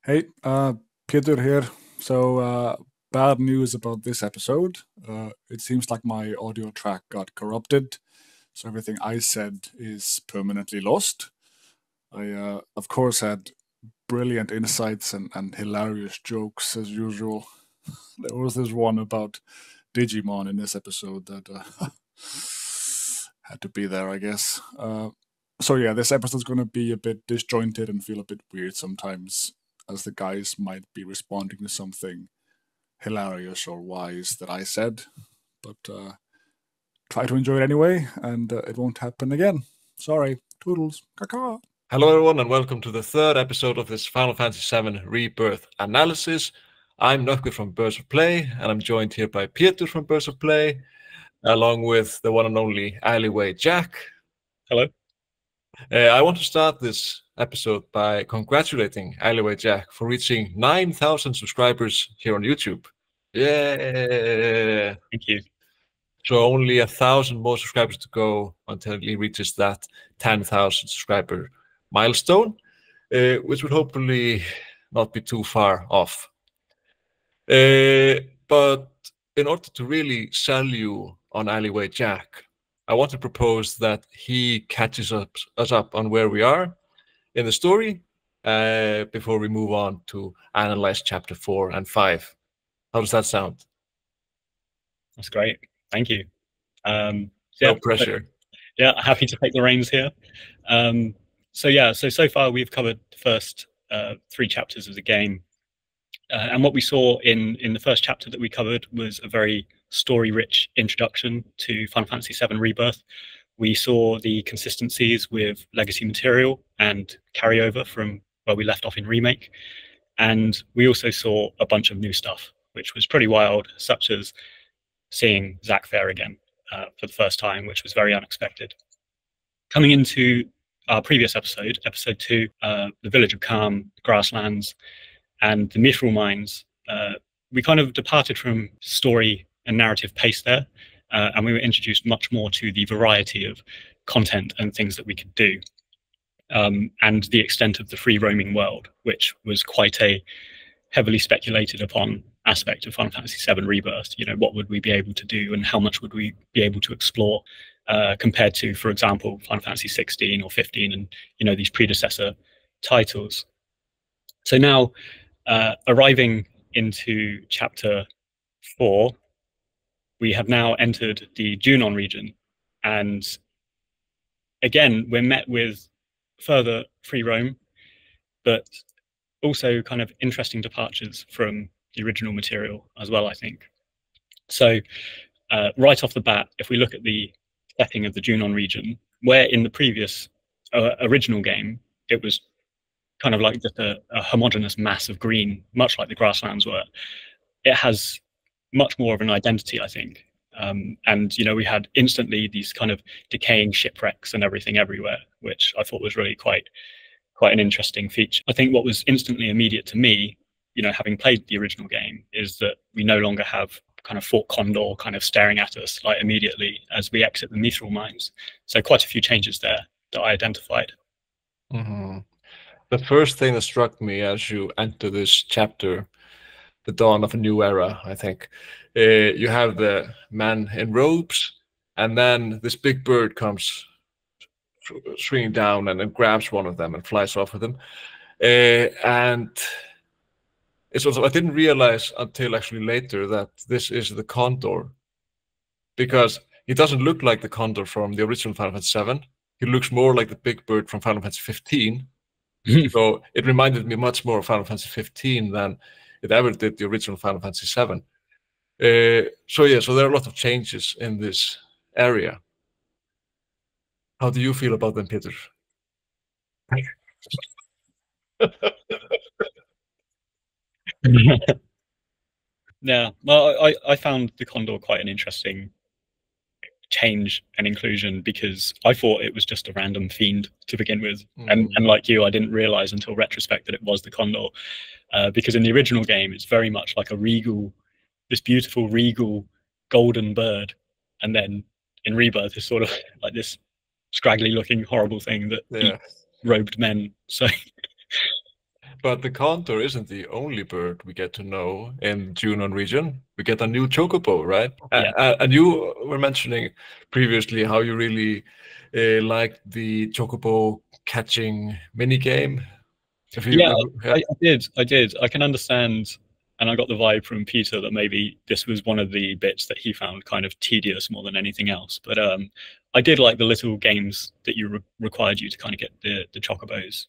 Hey, Peter here. Bad news about this episode. It seems like my audio track got corrupted, so everything I said is permanently lost. I, of course, had brilliant insights and hilarious jokes as usual. There was this one about Digimon in this episode that had to be there, I guess. Yeah, this episode's going to be a bit disjointed and feel a bit weird sometimes, as the guys might be responding to something hilarious or wise that I said. But try to enjoy it anyway, and it won't happen again. Sorry. Toodles. Caca. Hello, everyone, and welcome to the third episode of this Final Fantasy VII Rebirth analysis. I'm Nökkvi from Birds of Play, and I'm joined here by Peter from Birds of Play, along with the one and only Alleyway Jack. Hello. I want to start this episode by congratulating Alleyway Jack for reaching 9,000 subscribers here on YouTube. Yeah! Thank you. So only 1,000 more subscribers to go until he reaches that 10,000 subscriber milestone, which would hopefully not be too far off. But in order to really sell you on Alleyway Jack, I want to propose that he catches us up on where we are in the story before we move on to analyze chapter 4 and 5. How does that sound? That's great. Thank you. No pressure. Yeah, happy to take the reins here. So far we've covered the first 3 chapters of the game. And what we saw in the first chapter that we covered was a very story-rich introduction to Final Fantasy VII Rebirth. We saw the consistencies with legacy material and carryover from where we left off in Remake. And we also saw a bunch of new stuff, which was pretty wild, such as seeing Zack Fair again for the first time, which was very unexpected. Coming into our previous episode, episode 2, the Village of Calm, Grasslands, and the Mithril Mines, we kind of departed from story and narrative pace there, and we were introduced much more to the variety of content and things that we could do, and the extent of the free roaming world, which was quite a heavily speculated upon aspect of Final Fantasy VII Rebirth. You know, what would we be able to do and how much would we be able to explore compared to, for example, Final Fantasy 16 or 15 and, you know, these predecessor titles. So now, arriving into chapter 4, we have now entered the Junon region, and again we're met with further free roam, but also kind of interesting departures from the original material as well, I think. So right off the bat, if we look at the setting of the Junon region, where in the previous original game it was kind of like just a homogeneous mass of green, much like the Grasslands were, it has much more of an identity, I think. And, you know, we had instantly these kind of decaying shipwrecks and everything everywhere, which I thought was really quite an interesting feature. I think what was instantly immediate to me, you know, having played the original game, is that we no longer have kind of Fort Condor kind of staring at us like immediately as we exit the Mithril Mines. So quite a few changes there that I identified. Mm-hmm. The first thing that struck me as you enter this chapter, the dawn of a new era, I think, you have the man in robes, and then this big bird comes swinging down and then grabs one of them and flies off with them. And it's also, I didn't realize until actually later that this is the Condor, because he doesn't look like the Condor from the original Final Fantasy VII. He looks more like the big bird from Final Fantasy 15. So it reminded me much more of Final Fantasy 15 than it ever did the original Final Fantasy 7. So there are a lot of changes in this area. How do you feel about them, Peter? Yeah, well, I found the Condor quite an interesting change and inclusion, because I thought it was just a random fiend to begin with, and like you, I didn't realize until retrospect that it was the Condor, because in the original game it's very much like a regal, this beautiful regal golden bird, and then in Rebirth it's sort of like this scraggly looking horrible thing that eats robed men. So But the condor isn't the only bird we get to know in Junon region. We get a new chocobo, right? Yeah. And you were mentioning previously how you really liked the chocobo catching mini game. Yeah, I did. I did. I can understand, and I got the vibe from Peter that maybe this was one of the bits that he found kind of tedious more than anything else. But I did like the little games that you required you to kind of get the chocobos,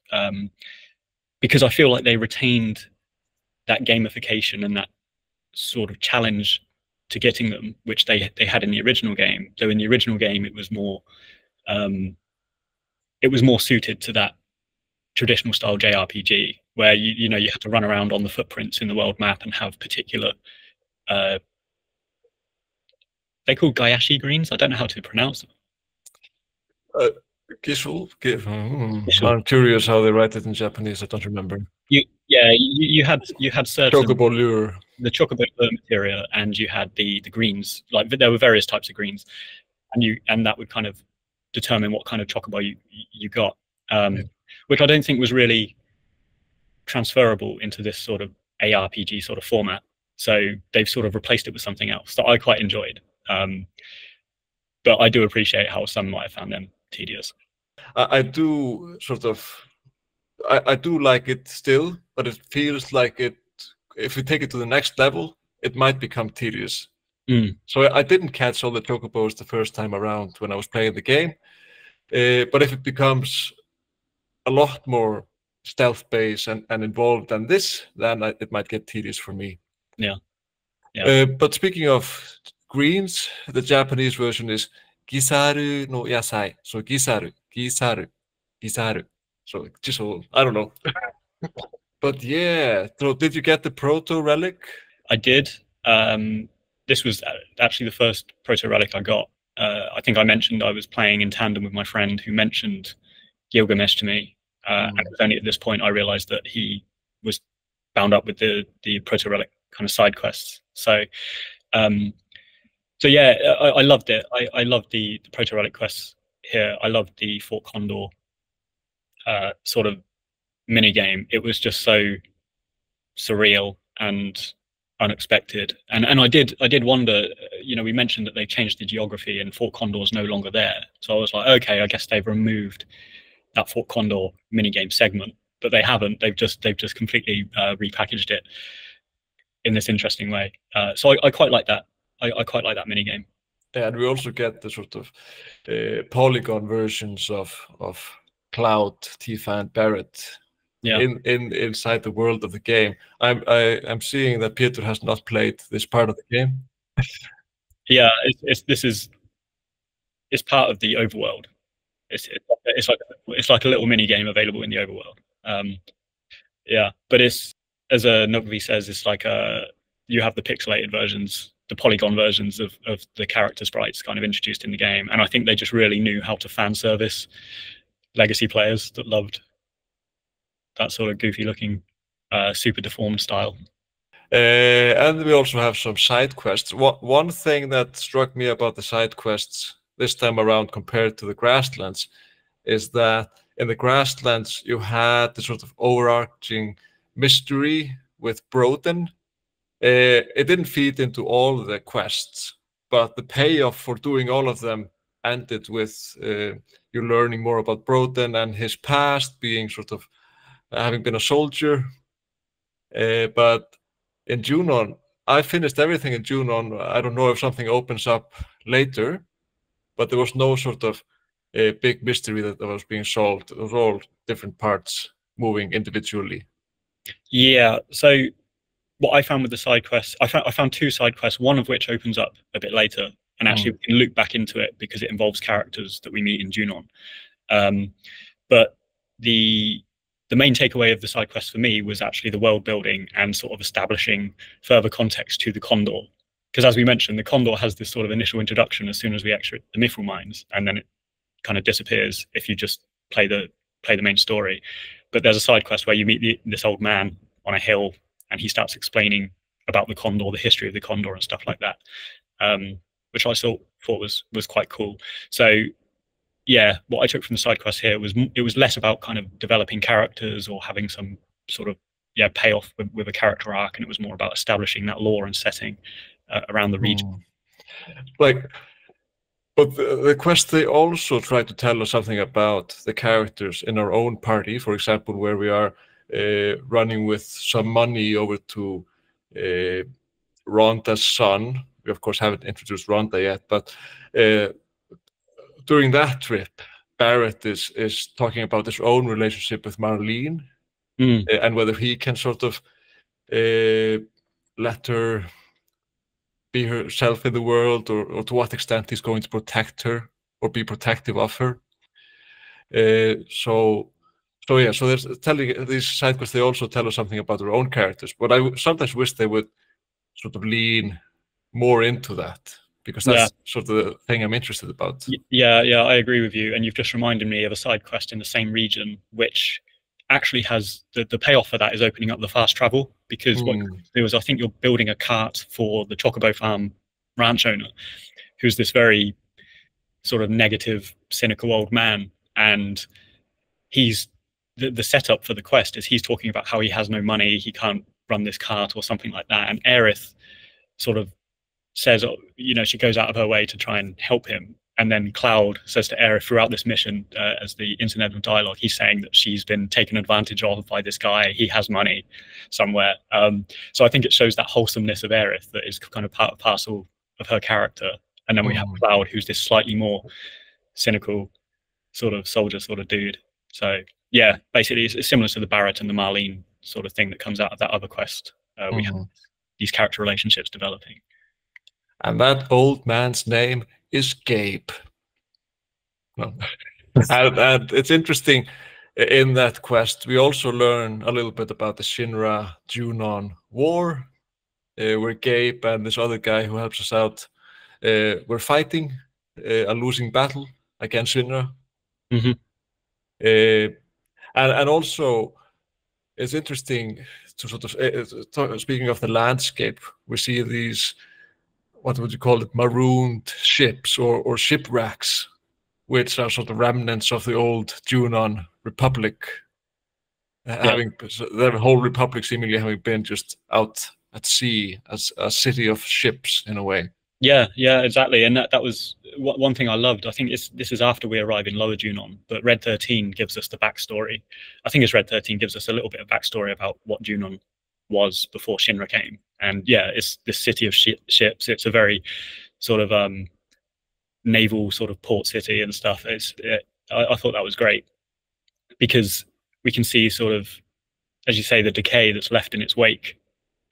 because I feel like they retained that gamification and that sort of challenge to getting them, which they had in the original game. So in the original game, it was more suited to that traditional style JRPG, where you know you had to run around on the footprints in the world map and have particular they're called Gayashi greens. I don't know how to pronounce them. I'm curious how they write it in Japanese. I don't remember. You had certain chocobo lure, the chocobo lure materia, and you had the greens. Like there were various types of greens, and that would kind of determine what kind of chocobo you got. Which I don't think was really transferable into this sort of ARPG sort of format. So they've sort of replaced it with something else that I quite enjoyed. But I do appreciate how some might have found them tedious. I do sort of, I do like it still, but it feels like it, if we take it to the next level, it might become tedious. So I didn't catch all the chocobos the first time around when I was playing the game. But if it becomes a lot more stealth-based and involved than this, then it might get tedious for me. Yeah. But speaking of greens, the Japanese version is gisaru no yasai. So gisaru. So I don't know. But yeah, so did you get the proto relic? I did. This was actually the first proto relic I got. I think I mentioned I was playing in tandem with my friend who mentioned Gilgamesh to me. And it was only at this point I realized that he was bound up with the proto relic kind of side quests. So yeah, I loved it. I loved the proto relic quests here. I loved the Fort Condor sort of mini game. It was just so surreal and unexpected. And I did wonder, you know, we mentioned that they changed the geography and Fort Condor is no longer there. So I was like, okay, I guess they've removed that Fort Condor minigame segment, but they haven't. They've just completely repackaged it in this interesting way. So I quite like that. I quite like that minigame. Yeah, and we also get the sort of polygon versions of Cloud, Tifa, and Barrett. Yeah. Inside the world of the game. I'm seeing that Peter has not played this part of the game. Yeah, it's part of the overworld. It's like a little mini game available in the overworld. Yeah, but it's, as Nugvi says, it's like you have the pixelated versions, the polygon versions of the character sprites kind of introduced in the game, and I think they just really knew how to fan service legacy players that loved that sort of goofy looking, super deformed style. And we also have some side quests. One thing that struck me about the side quests this time around compared to the grasslands is that in the grasslands you had the sort of overarching mystery with Broden. It didn't feed into all the quests, but the payoff for doing all of them ended with you learning more about Broden and his past, being sort of having been a soldier. But in Junon, I finished everything in Junon. I don't know if something opens up later, but there was no sort of big mystery that was being solved. It was all different parts moving individually. Yeah, so what I found with the side quests, I found two side quests, one of which opens up a bit later, and actually we can loop back into it because it involves characters that we meet in Junon. But the main takeaway of the side quest for me was actually the world building and sort of establishing further context to the Condor. Because as we mentioned, the Condor has this sort of initial introduction as soon as we exit the Mithril mines, and then it kind of disappears if you just play the main story. But there's a side quest where you meet this old man on a hill, and he starts explaining about the Condor, the history of the Condor and stuff like that, which I thought was quite cool. So yeah, what I took from the side quest here was it was less about kind of developing characters or having some sort of yeah, payoff with a character arc, and it was more about establishing that lore and setting around the region. Like, but the quest, they also try to tell us something about the characters in our own party. For example, where we are running with some money over to Rhonda's son. We of course haven't introduced Rhonda yet, but during that trip, Barrett is talking about his own relationship with Marlene, and whether he can sort of let her be herself in the world, or to what extent he's going to protect her or be protective of her. So there's these side quests. They also tell us something about their own characters, but I sometimes wish they would sort of lean more into that, because that's sort of the thing I'm interested about. Yeah, I agree with you. And you've just reminded me of a side quest in the same region, which actually has the payoff for that is opening up the fast travel, because what there was, I think you're building a cart for the Chocobo Farm ranch owner, who's this very sort of negative, cynical old man. And he's the setup for the quest is he's talking about how he has no money, he can't run this cart or something like that. And Aerith sort of says, you know, she goes out of her way to try and help him. And then Cloud says to Aerith throughout this mission, as the incidental dialogue, he's saying that she's been taken advantage of by this guy. He has money somewhere. So I think it shows that wholesomeness of Aerith that is kind of part and parcel of her character. And then we have Cloud, who's this slightly more cynical sort of soldier sort of dude. So yeah, basically it's similar to the Barrett and the Marlene sort of thing that comes out of that other quest. We have these character relationships developing. And that old man's name is Gabe. No. and it's interesting, in that quest we also learn a little bit about the Shinra Junon war, where Gabe and this other guy who helps us out were fighting a losing battle against Shinra. And also it's interesting to sort of speaking of the landscape, we see these, what would you call it, marooned ships or shipwrecks, which are sort of remnants of the old Junon Republic, having their whole republic seemingly having been just out at sea as a city of ships in a way. Yeah, exactly. And that was one thing I loved. I think this is after we arrive in Lower Junon, but Red 13 gives us the backstory. I think it's Red 13 gives us a little bit of backstory about what Junon was before Shinra came. And yeah, it's this city of ships. It's a very sort of naval sort of port city and stuff. I thought that was great, because we can see sort of, as you say, the decay that's left in its wake.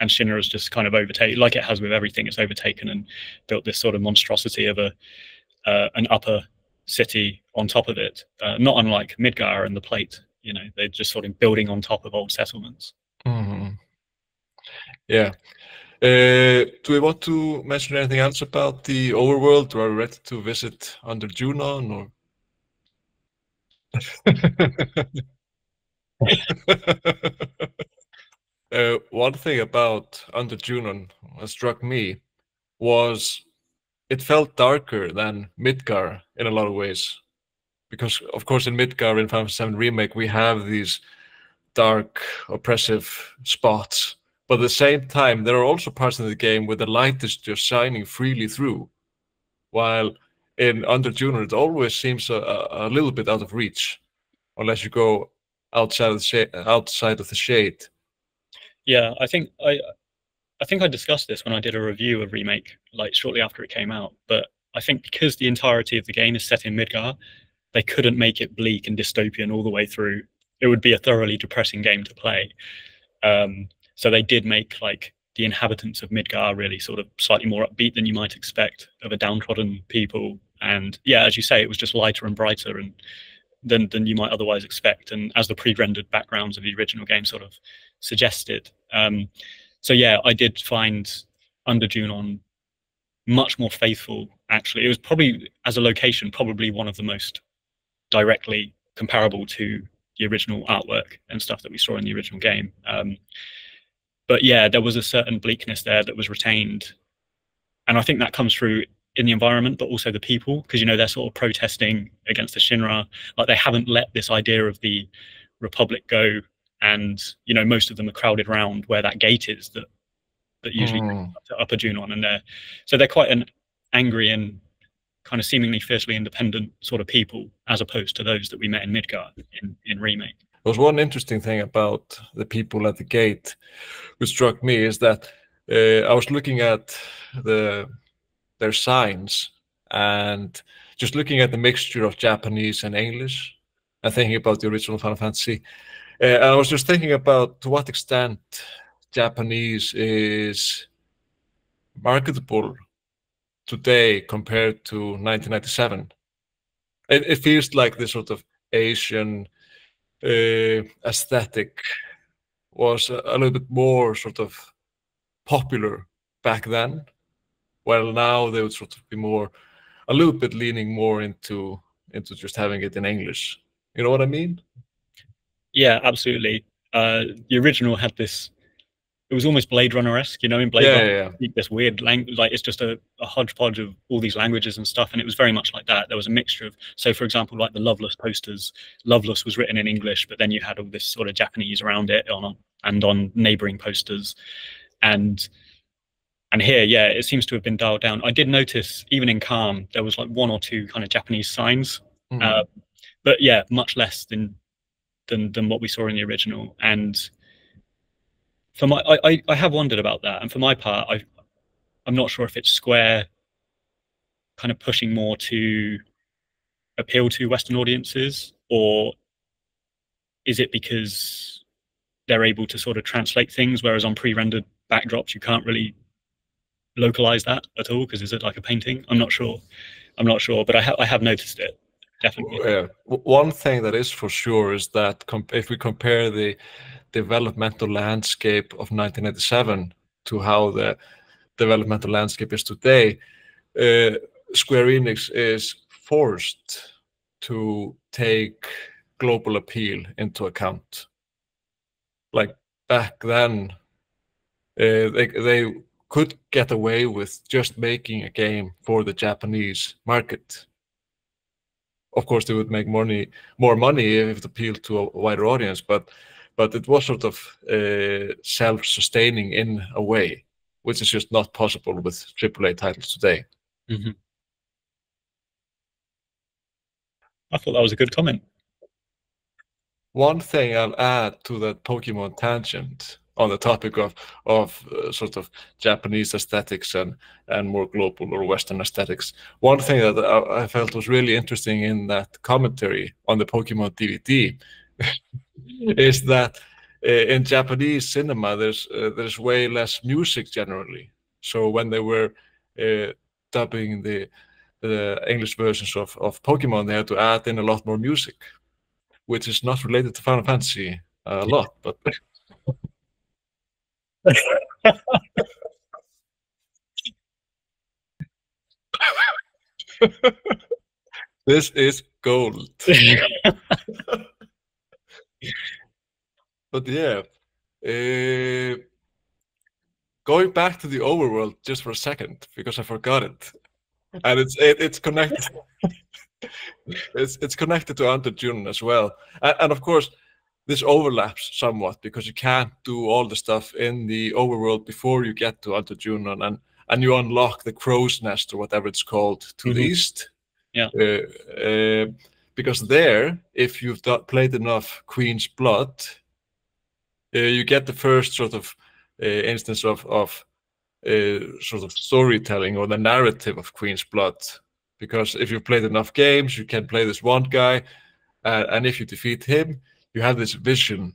And Shinra has just kind of overtaken, like it has with everything, it's overtaken and built this sort of monstrosity of an upper city on top of it. Not unlike Midgar and the Plate, you know, they're just sort of building on top of old settlements. Yeah. Do we want to mention anything else about the overworld, or are we ready to visit Under Junon, or? One thing about Under Junon that struck me was it felt darker than Midgar in a lot of ways, because of course in Midgar, in Final Fantasy VII Remake, we have these dark, oppressive spots, but at the same time there are also parts of the game where the light is just shining freely through, while in Under Junon it always seems a little bit out of reach unless you go outside of the shade. Yeah, I think I discussed this when I did a review of Remake, like shortly after it came out. But I think because the entirety of the game is set in Midgar, they couldn't make it bleak and dystopian all the way through. It would be a thoroughly depressing game to play. So they did make like the inhabitants of Midgar really sort of slightly more upbeat than you might expect of a downtrodden people. And yeah, as you say, it was just lighter and brighter and than you might otherwise expect, and as the pre-rendered backgrounds of the original game sort of suggested. So yeah, I did find Under Junon much more faithful, actually. It was probably, as a location, probably one of the most directly comparable to the original artwork and stuff that we saw in the original game. But yeah, there was a certain bleakness there that was retained. And I think that comes through in the environment, but also the people, because, you know, they're sort of protesting against the Shinra. Like, they haven't let this idea of the Republic go, and you know, most of them are crowded around where that gate is that usually up to Upper Junon, and they're quite an angry and kind of seemingly fiercely independent sort of people, as opposed to those that we met in Midgard in Remake. There was one interesting thing about the people at the gate which struck me, is that I was looking at their signs and just looking at the mixture of Japanese and English and thinking about the original Final Fantasy. And I was just thinking about to what extent Japanese is marketable today compared to 1997. It feels like this sort of Asian aesthetic was a little bit more sort of popular back then, while now they would sort of be more, a little bit leaning more into just having it in English. You know what I mean? Yeah, absolutely. The original had this, it was almost Blade Runner-esque, you know, in Blade Runner, this weird language, like it's just a hodgepodge of all these languages and stuff, and it was very much like that. There was a mixture of, so for example, like the Loveless posters, Loveless was written in English, but then you had all this sort of Japanese around it on neighboring posters. And here, yeah, it seems to have been dialed down. I did notice, even in Calm, there was like one or two kind of Japanese signs, but yeah, much less than what we saw in the original. And for my, I have wondered about that. And for my part, I'm not sure if it's Square kind of pushing more to appeal to Western audiences, or is it because they're able to sort of translate things, whereas on pre-rendered backdrops you can't really localize that at all because is it like a painting? I'm not sure, but I have noticed it, definitely. Yeah. One thing that is for sure is that if we compare the developmental landscape of 1997 to how the developmental landscape is today, Square Enix is forced to take global appeal into account. Like back then, they could get away with just making a game for the Japanese market. Of course, they would make more money if it appealed to a wider audience, but it was sort of self-sustaining in a way, which is just not possible with AAA titles today. I thought that was a good comment. One thing I'll add to that Pokemon tangent on the topic of sort of Japanese aesthetics and more global or Western aesthetics. One thing that I felt was really interesting in that commentary on the Pokemon DVD is that in Japanese cinema there's way less music generally. So when they were dubbing the English versions of Pokemon, they had to add in a lot more music, which is not related to Final Fantasy a lot, but this is gold. But yeah, going back to the overworld just for a second because I forgot it, and it's connected. It's connected to Under Junon as well, and of course this overlaps somewhat because you can't do all the stuff in the overworld before you get to Under Junon, and you unlock the crow's nest or whatever it's called to the east. Yeah. Because there, if you've played enough Queen's Blood, you get the first sort of instance of sort of storytelling or the narrative of Queen's Blood. Because if you've played enough games, you can play this one guy, and if you defeat him, you have this vision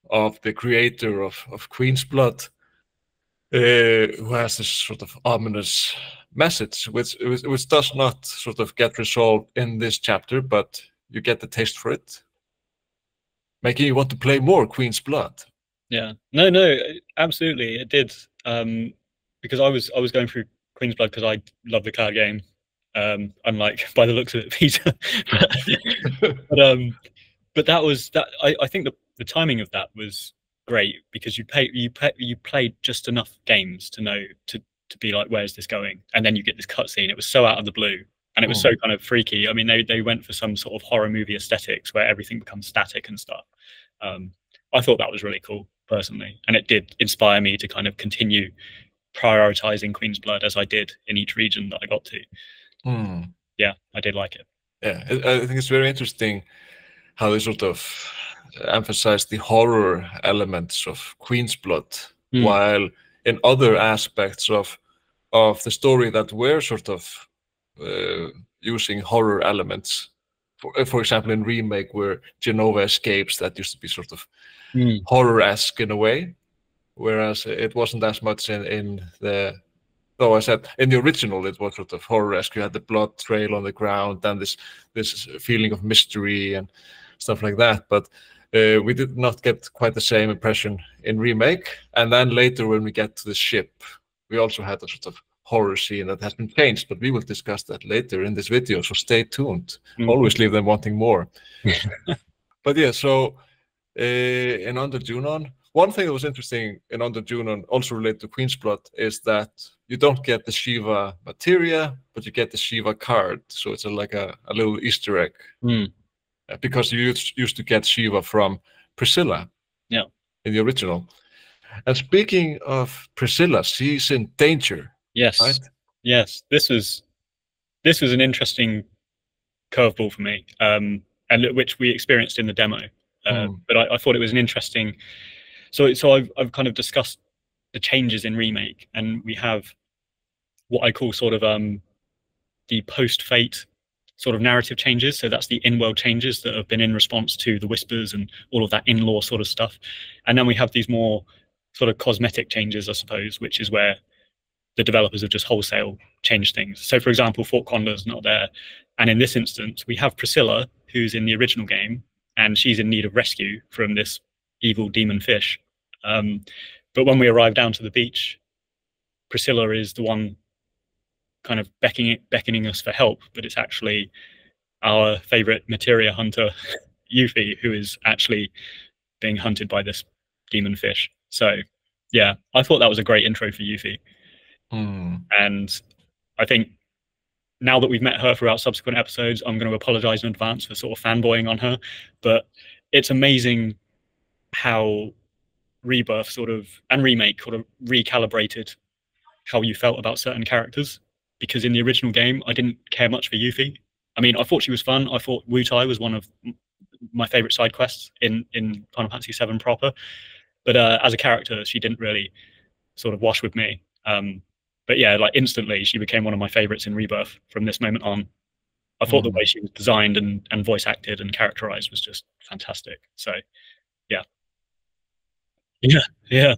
of the creator of Queen's Blood, who has this sort of ominous message, which does not sort of get resolved in this chapter, but you get the taste for it, making you want to play more Queen's Blood. Yeah, no, absolutely, it did. Because I was going through Queen's Blood because I love the cloud game, unlike by the looks of it, Peter. But that was that. I think the timing of that was great because you played just enough games to know to be like, where's this going? And then you get this cutscene. It was so out of the blue, and it was so kind of freaky. I mean, they went for some sort of horror movie aesthetics where everything becomes static and stuff. I thought that was really cool personally, and it did inspire me to kind of continue prioritizing Queen's Blood as I did in each region that I got to. Yeah, I did like it. Yeah, I think it's very interesting how they sort of emphasize the horror elements of Queen's Blood, while in other aspects of the story that were sort of using horror elements, for example, in Remake, where Genova escapes, that used to be sort of horror-esque in a way, whereas it wasn't as much in the. Though I said in the original it was sort of horror-esque. You had the blood trail on the ground and this feeling of mystery and stuff like that. But we did not get quite the same impression in Remake. And then later, when we get to the ship, we also had a sort of horror scene that has been changed. But we will discuss that later in this video, so stay tuned. Always leave them wanting more. But yeah, so in Under Junon, one thing that was interesting in Under Junon, also related to Queen's Blood, is that you don't get the Shiva materia, but you get the Shiva card. So it's like a little Easter egg. Because you used to get Shiva from Priscilla in the original. And speaking of Priscilla, she's in danger. Yes. Right? Yes. This was an interesting curveball for me, and which we experienced in the demo. But I thought it was an interesting. So I've kind of discussed the changes in Remake, and we have what I call sort of the post-Fate sort of narrative changes. So that's the in-world changes that have been in response to the Whispers and all of that in-law sort of stuff. And then we have these more sort of cosmetic changes, I suppose, which is where the developers have just wholesale changed things. So for example, Fort Conda's not there. And in this instance, we have Priscilla, who's in the original game, and she's in need of rescue from this evil demon fish. But when we arrive down to the beach, Priscilla is the one kind of beckoning us for help, but it's actually our favorite materia hunter, Yuffie, who is actually being hunted by this demon fish. So yeah, I thought that was a great intro for Yuffie. And I think now that we've met her throughout subsequent episodes, I'm going to apologize in advance for sort of fanboying on her, but it's amazing how Rebirth sort of and Remake sort of recalibrated how you felt about certain characters. Because in the original game, I didn't care much for Yuffie. I mean, I thought she was fun. I thought Wutai was one of my favorite side quests in Final Fantasy VII proper. But as a character, she didn't really sort of wash with me. But yeah, like instantly, she became one of my favorites in Rebirth from this moment on. I thought the way she was designed and voice acted and characterized was just fantastic. So yeah. Yeah.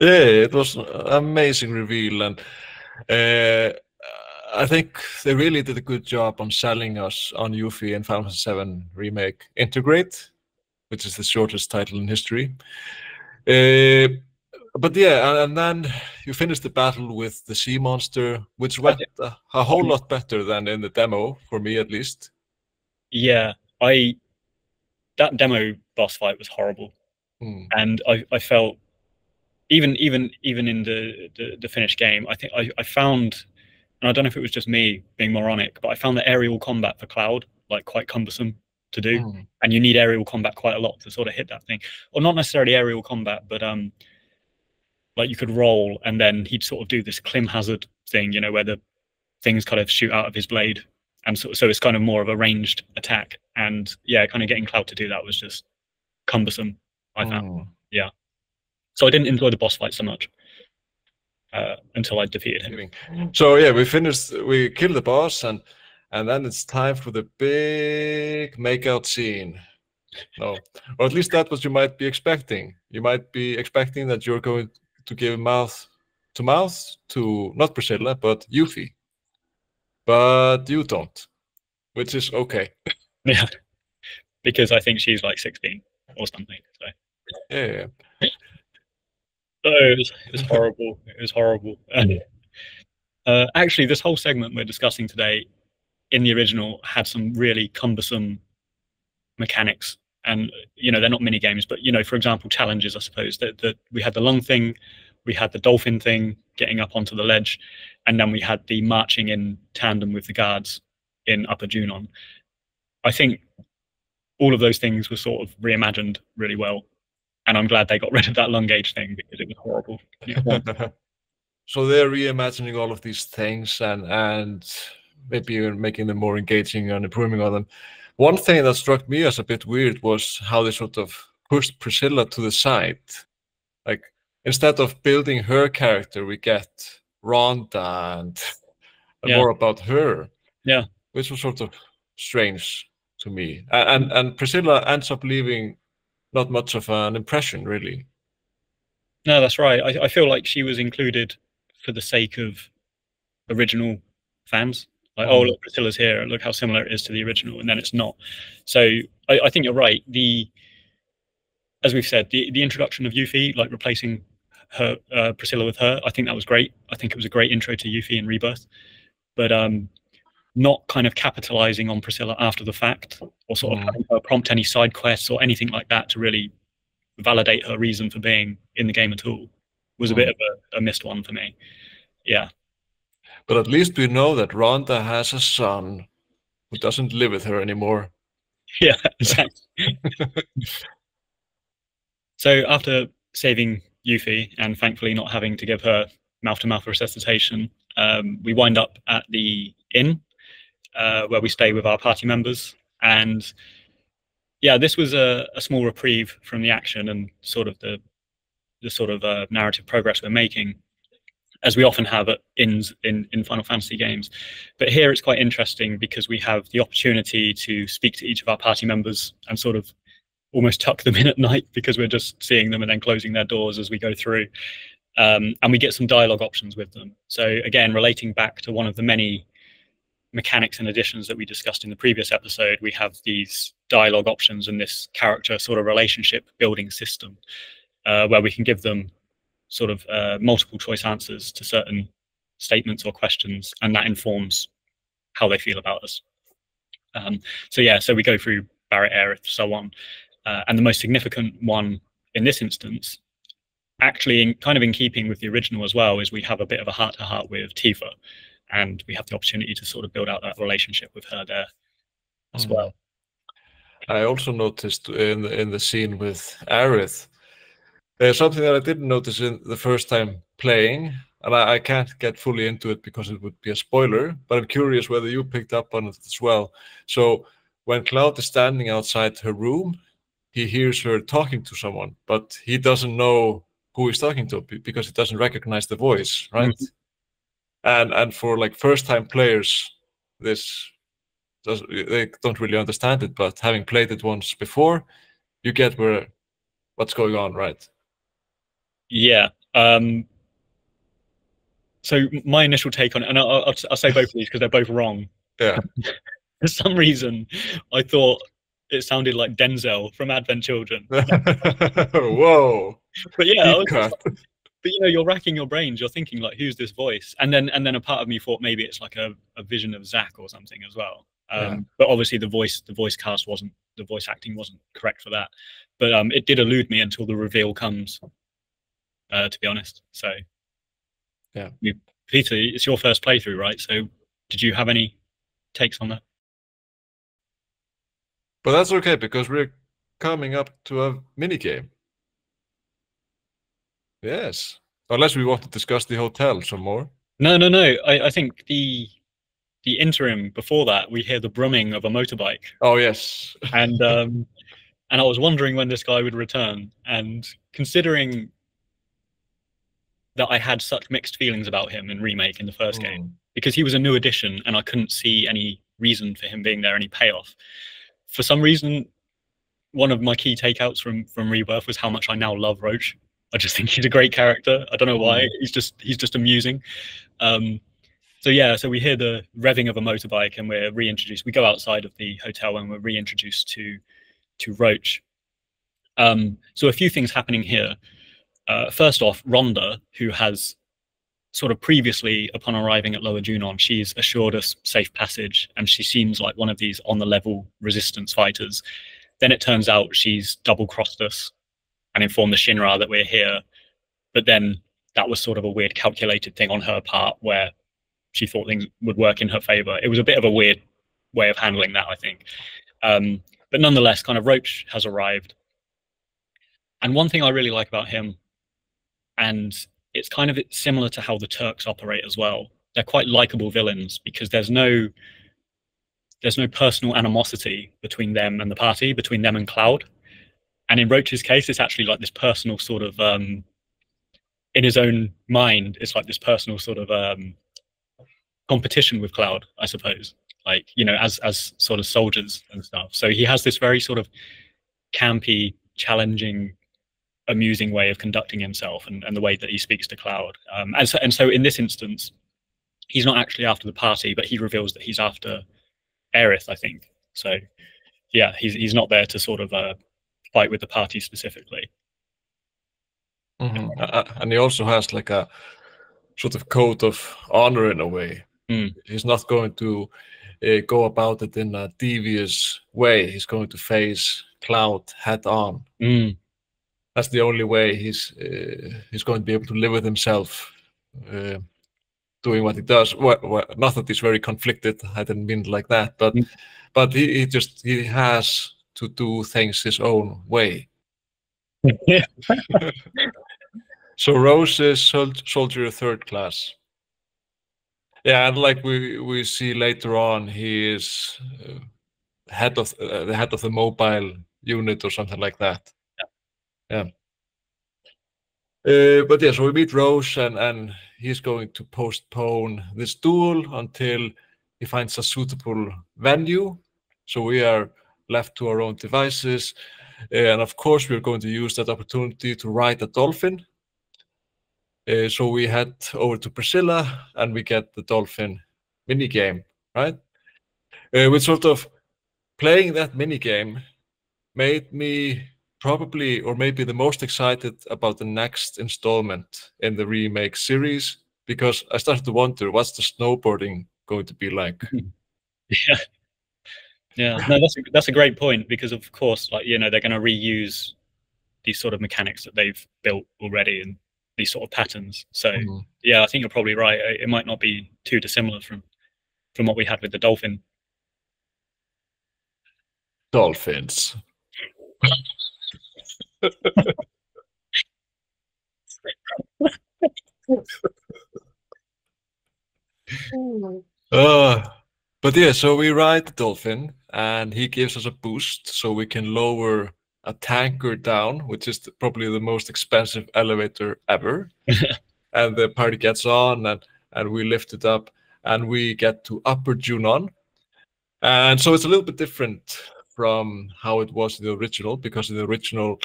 Yeah, it was an amazing reveal, and I think they really did a good job on selling us on Yuffie and Final Fantasy VII Remake Integrate, which is the shortest title in history. But yeah, and then you finished the battle with the sea monster, which went a whole lot better than in the demo, for me at least. Yeah, that demo boss fight was horrible, and I felt. Even in the finished game, I think I found, and I don't know if it was just me being moronic, but I found the aerial combat for Cloud like quite cumbersome to do, and you need aerial combat quite a lot to sort of hit that thing, or not necessarily aerial combat, but like you could roll and then he'd sort of do this Clim Hazard thing, you know, where the things kind of shoot out of his blade, and so it's kind of more of a ranged attack, and yeah, kind of getting Cloud to do that was just cumbersome, I found. Yeah. So I didn't enjoy the boss fight so much until I defeated him. So yeah, we killed the boss, and then it's time for the big makeout scene. No, or at least that's what you might be expecting. You might be expecting that you're going to give mouth to not Priscilla, but Yuffie. But you don't, which is okay. Yeah, because I think she's like 16 or something. So yeah. Oh, it was horrible. It was horrible. Actually, this whole segment we're discussing today in the original had some really cumbersome mechanics. And, you know, they're not mini games, but, you know, for example, challenges, I suppose. That we had the lung thing, we had the dolphin thing, getting up onto the ledge, and then we had the marching in tandem with the guards in Upper Junon. I think all of those things were sort of reimagined really well. And I'm glad they got rid of that lung gauge thing because it was horrible. So they're reimagining all of these things and maybe even making them more engaging and improving on them. One thing that struck me as a bit weird was how they sort of pushed Priscilla to the side. Like, instead of building her character, we get Rhonda and more about her. Yeah. Which was sort of strange to me. And Priscilla ends up leaving not much of an impression, really. No, that's right. I feel like she was included for the sake of original fans. Like, oh, look, Priscilla's here. Look how similar it is to the original, and then it's not. So I think you're right. As we've said, the introduction of Yuffie, like replacing her Priscilla with her, I think that was great. I think it was a great intro to Yuffie in Rebirth, but not kind of capitalizing on Priscilla after the fact, or sort of having her prompt any side quests or anything like that to really validate her reason for being in the game at all, was a bit of a missed one for me. Yeah. But at least we know that Rhonda has a son who doesn't live with her anymore. Yeah, exactly. So after saving Yuffie and thankfully not having to give her mouth-to-mouth resuscitation, we wind up at the inn where we stay with our party members. And yeah, this was a small reprieve from the action and sort of the sort of narrative progress we're making, as we often have at inns in Final Fantasy games. But here it's quite interesting because we have the opportunity to speak to each of our party members and sort of almost tuck them in at night because we're just seeing them and then closing their doors as we go through. And we get some dialogue options with them. So again, relating back to one of the many mechanics and additions that we discussed in the previous episode, we have these dialogue options and this character sort of relationship building system where we can give them sort of multiple choice answers to certain statements or questions, and that informs how they feel about us. So yeah, so we go through Barrett, Aerith, so on. And the most significant one in this instance, actually kind of in keeping with the original as well, is we have a bit of a heart-to-heart with Tifa, and we have the opportunity to sort of build out that relationship with her there as well. I also noticed in the scene with Aerith, something that I didn't notice in the first time playing, and I can't get fully into it because it would be a spoiler, but I'm curious whether you picked up on it as well. So when Cloud is standing outside her room, he hears her talking to someone, but he doesn't know who he's talking to because he doesn't recognize the voice, right? And for like first-time players, they don't really understand it, but having played it once before, you get what's going on, right? Yeah. So my initial take on it, and I'll say both of these because they're both wrong. Yeah. For some reason, I thought it sounded like Denzel from Advent Children. Whoa! But yeah, but you know, you're racking your brains. You're thinking like, who's this voice? And then a part of me thought maybe it's like a vision of Zack or something as well. But obviously the voice cast wasn't, the voice acting wasn't correct for that. But it did elude me until the reveal comes. To be honest, so yeah, Peter, it's your first playthrough, right? So did you have any takes on that? But that's okay because we're coming up to a mini game. Yes, unless we want to discuss the hotel some more. No. I think the interim before that, we hear the brumming of a motorbike. Oh yes, and I was wondering when this guy would return, and considering that I had such mixed feelings about him in Remake in the first game, because he was a new addition and I couldn't see any reason for him being there, any payoff. For some reason, one of my key takeouts from Rebirth was how much I now love Roach. I just think he's a great character. I don't know why. He's just amusing. So yeah, so we hear the revving of a motorbike and we're reintroduced. We go outside of the hotel and we're reintroduced to Roach. So a few things happening here. First off, Rhonda, who has sort of previously, upon arriving at Lower Junon, she's assured us safe passage, and she seems like one of these on-the-level resistance fighters. Then it turns out she's double-crossed us and informed the Shinra that we're here. But then that was sort of a weird calculated thing on her part where she thought things would work in her favor. It was a bit of a weird way of handling that, I think. But But nonetheless, kind of Roach has arrived. And one thing I really like about him, and it's kind of similar to how the Turks operate as well, they're quite likable villains because there's no personal animosity between them and the party, between them and Cloud. And in Roach's case, it's actually like this personal sort of, in his own mind, it's like this personal sort of competition with Cloud, I suppose. Like, you know, as sort of soldiers and stuff. So he has this very sort of campy, challenging, amusing way of conducting himself, and the way that he speaks to Cloud. And so in this instance, he's not actually after the party, but he reveals that he's after Aerith, I think. So yeah, he's not there to sort of fight with the party specifically. And he also has like a sort of code of honor in a way. He's not going to go about it in a devious way. He's going to face Cloud head on. That's the only way he's going to be able to live with himself, doing what he does. Well, not that he's very conflicted. I didn't mean it like that, but he has to do things his own way. So Rose is soldier 3rd class. Yeah, and like we see later on, he is the head of the mobile unit or something like that. Yeah. But yeah, so we meet Rose, and he's going to postpone this duel until he finds a suitable venue. So we are left to our own devices, and of course we're going to use that opportunity to ride a dolphin. So we head over to Priscilla, and we get the dolphin mini game, right? With sort of playing that mini game made me probably, or maybe the most excited about the next installment in the remake series, because I started to wonder, what's the snowboarding going to be like? Yeah, no, that's a great point, because of course, like, you know, they're going to reuse these sort of mechanics that they've built already and these sort of patterns. So yeah, I think you're probably right. It might not be too dissimilar from what we had with the dolphin. Dolphins. But yeah, so we ride the dolphin, and he gives us a boost so we can lower a tanker down, which is probably the most expensive elevator ever. And the party gets on, and we lift it up, and we get to Upper Junon. And so it's a little bit different from how it was in the original, because in the original,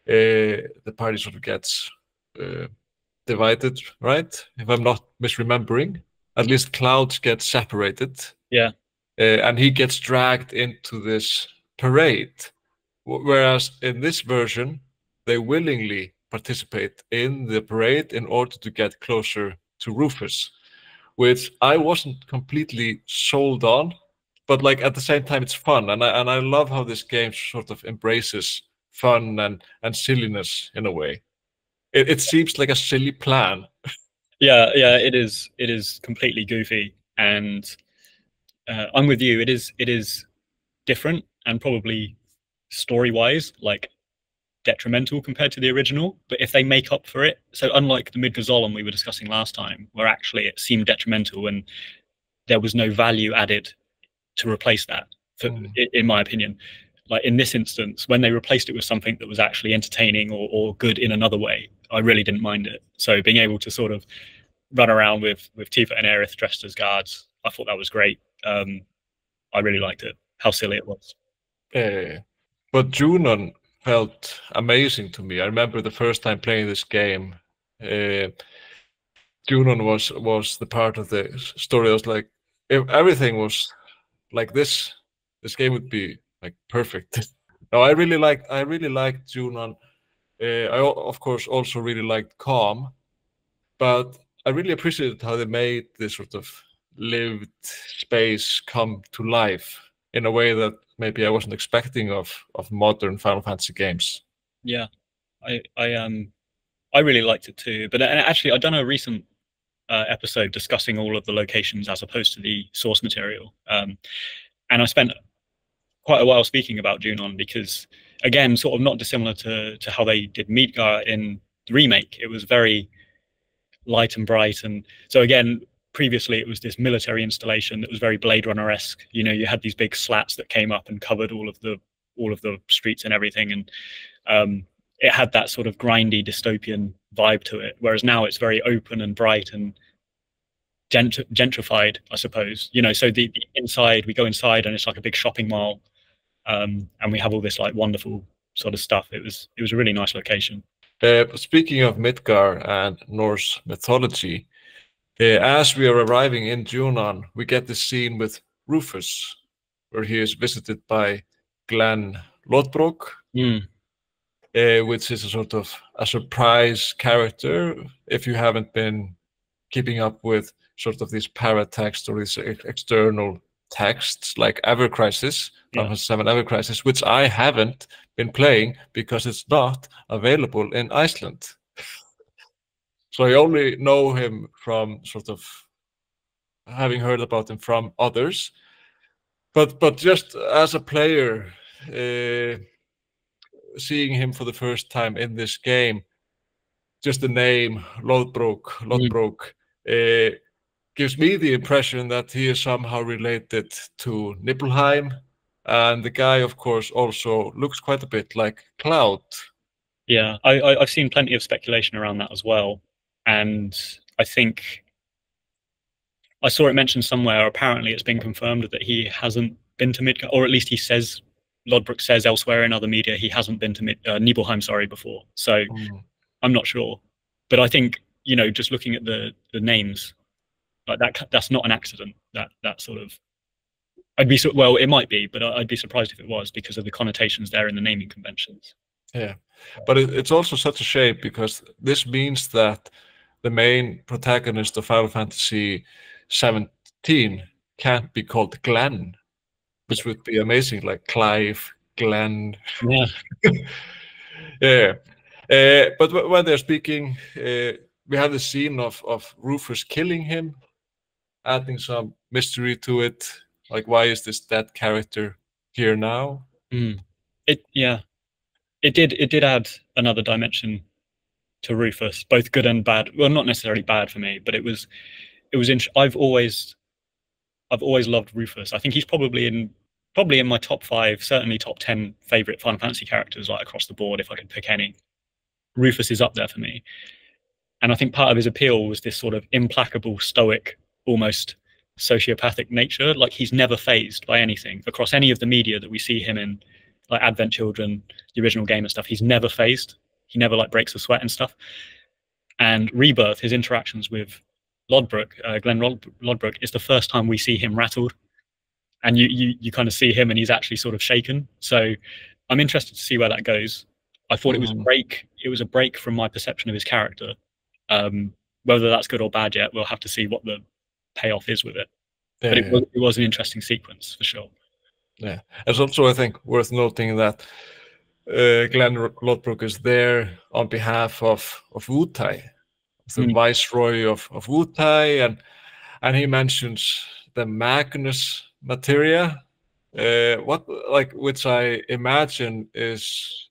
the party sort of gets divided, right? If I'm not misremembering, at least Cloud gets separated. Yeah. And he gets dragged into this parade. Whereas in this version, they willingly participate in the parade in order to get closer to Rufus, which I wasn't completely sold on, but like at the same time, it's fun. And I love how this game sort of embraces fun and silliness in a way. It seems like a silly plan. Yeah, it is completely goofy, and I'm with you. It is different, and probably story-wise, like, detrimental compared to the original. But if they make up for it, so unlike the Midgazolem we were discussing last time, where actually it seemed detrimental and there was no value added to replace that, in my opinion. Like in this instance, when they replaced it with something that was actually entertaining or good in another way, I really didn't mind it. So being able to sort of run around with Tifa and Aerith dressed as guards, I thought that was great. I really liked it, how silly it was. But Junon felt amazing to me. I remember the first time playing this game, Junon was the part of the story. I was like, if everything was like this game would be like perfect. No, I really liked Junon. I of course also really liked Calm, but I really appreciated how they made this sort of lived space come to life in a way that maybe I wasn't expecting of modern Final Fantasy games. Yeah, I really liked it too. But actually, I've done a recent episode discussing all of the locations as opposed to the source material, and I spent quite a while speaking about Junon, because again, sort of not dissimilar to how they did Midgar in the remake. It was very light and bright, and so again, previously it was this military installation that was very Blade Runner-esque. You know, you had these big slats that came up and covered all of the streets and everything, and it had that sort of grindy dystopian vibe to it. Whereas now it's very open and bright and gentrified, I suppose. You know, so the inside, we go inside and it's like a big shopping mall, and we have all this like wonderful sort of stuff. It was a really nice location. Speaking of Midgar and Norse mythology, as we are arriving in Junon, we get this scene with Rufus, where he is visited by Glenn Lodbrok, which is a sort of a surprise character. If you haven't been keeping up with sort of these paratext or these external texts like Ever Crisis, Final Fantasy VII Ever Crisis, which I haven't been playing because it's not available in Iceland. So I only know him from sort of having heard about him from others. But just as a player, seeing him for the first time in this game, just the name Lodbrok, gives me the impression that he is somehow related to Nibelheim, and the guy, of course, also looks quite a bit like Cloud. Yeah, I've seen plenty of speculation around that as well, and I think I saw it mentioned somewhere. Apparently, it's been confirmed that he hasn't been to Midgard, or at least he says, Lodbrok says elsewhere in other media, he hasn't been to Nibelheim, before. So I'm not sure, but I think, you know, just looking at the names, like that's not an accident. That sort of, well, it might be, but I'd be surprised if it was, because of the connotations there in the naming conventions. Yeah, but it's also such a shame, because this means that the main protagonist of Final Fantasy 17 can't be called Glenn, which would be amazing, like Clive, Glenn. Yeah. Yeah. But when they're speaking, we have the scene of Rufus killing him, adding some mystery to it. Like, why is this dead character here now? It did add another dimension to Rufus, both good and bad. Well, not necessarily bad for me, but it was I've always loved Rufus. I think he's probably in my top 5, certainly top 10 favorite Final Fantasy characters, like across the board. If I could pick any, Rufus is up there for me. And I think part of his appeal was this sort of implacable, stoic, almost sociopathic nature. Like, he's never fazed by anything across any of the media that we see him in, like Advent Children, the original game and stuff. He's never fazed. He never like breaks a sweat and stuff. And Rebirth, his interactions with Lodbrok, Glenn Lodbrok, is the first time we see him rattled, and you kind of see him and he's actually sort of shaken. So I'm interested to see where that goes. I thought it was a break. It was a break from my perception of his character. Whether that's good or bad yet, we'll have to see what the payoff is with it. But it was an interesting sequence for sure. Yeah, it's also, I think, worth noting that Glenn Lodbrok is there on behalf of Wutai, the viceroy of Wutai, and he mentions the Magnus materia, which I imagine is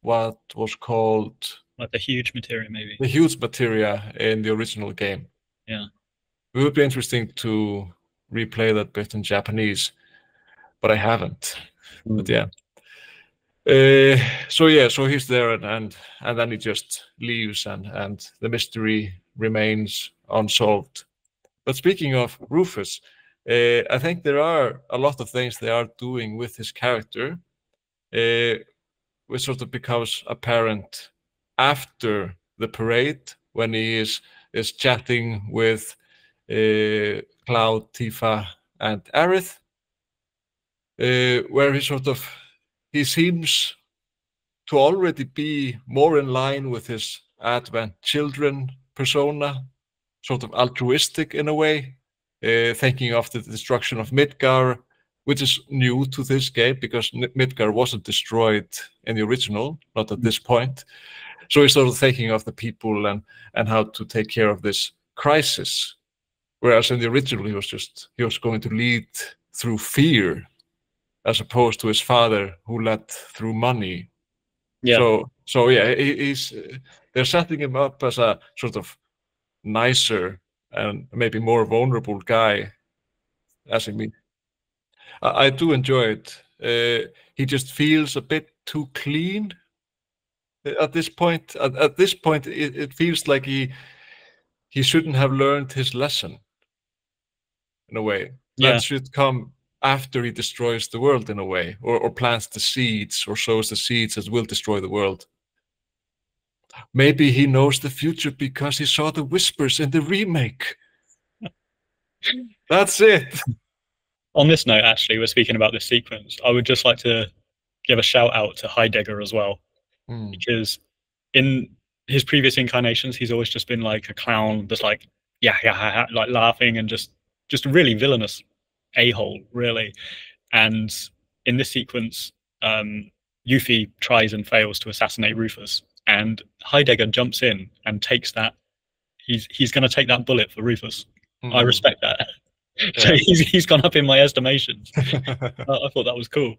what was called like the huge materia, maybe. The huge materia in the original game. Yeah. It would be interesting to replay that bit in Japanese, but I haven't. But yeah. So he's there, and then he just leaves, and the mystery remains unsolved. But speaking of Rufus, I think there are a lot of things they are doing with his character, which sort of becomes apparent after the parade, when he is chatting with Cloud, Tifa, and Aerith, where he seems to already be more in line with his Advent Children persona, sort of altruistic in a way, thinking of the destruction of Midgar, which is new to this game because Midgar wasn't destroyed in the original, not at this point. So he's sort of thinking of the people and how to take care of this crisis. Whereas in the original, he was going to lead through fear. as opposed to his father who led through money. Yeah. So yeah, they're setting him up as a sort of nicer and maybe more vulnerable guy as he meets. I do enjoy it. He just feels a bit too clean at this point. At this point, it feels like he shouldn't have learned his lesson in a way. Yeah. That should come after he destroys the world in a way, or plants the seeds, or sows the seeds that will destroy the world. Maybe he knows the future because he saw the whispers in the remake. That's it. On this note, actually, we're speaking about this sequence. I would just like to give a shout out to Heidegger as well, because in his previous incarnations, he's always just been like a clown that's like, yeah, like laughing and just a really villainous a-hole, really. And in this sequence, Yuffie tries and fails to assassinate Rufus, and Heidegger jumps in and takes that. He's going to take that bullet for Rufus. I respect that. So he's gone up in my estimations. I thought that was cool.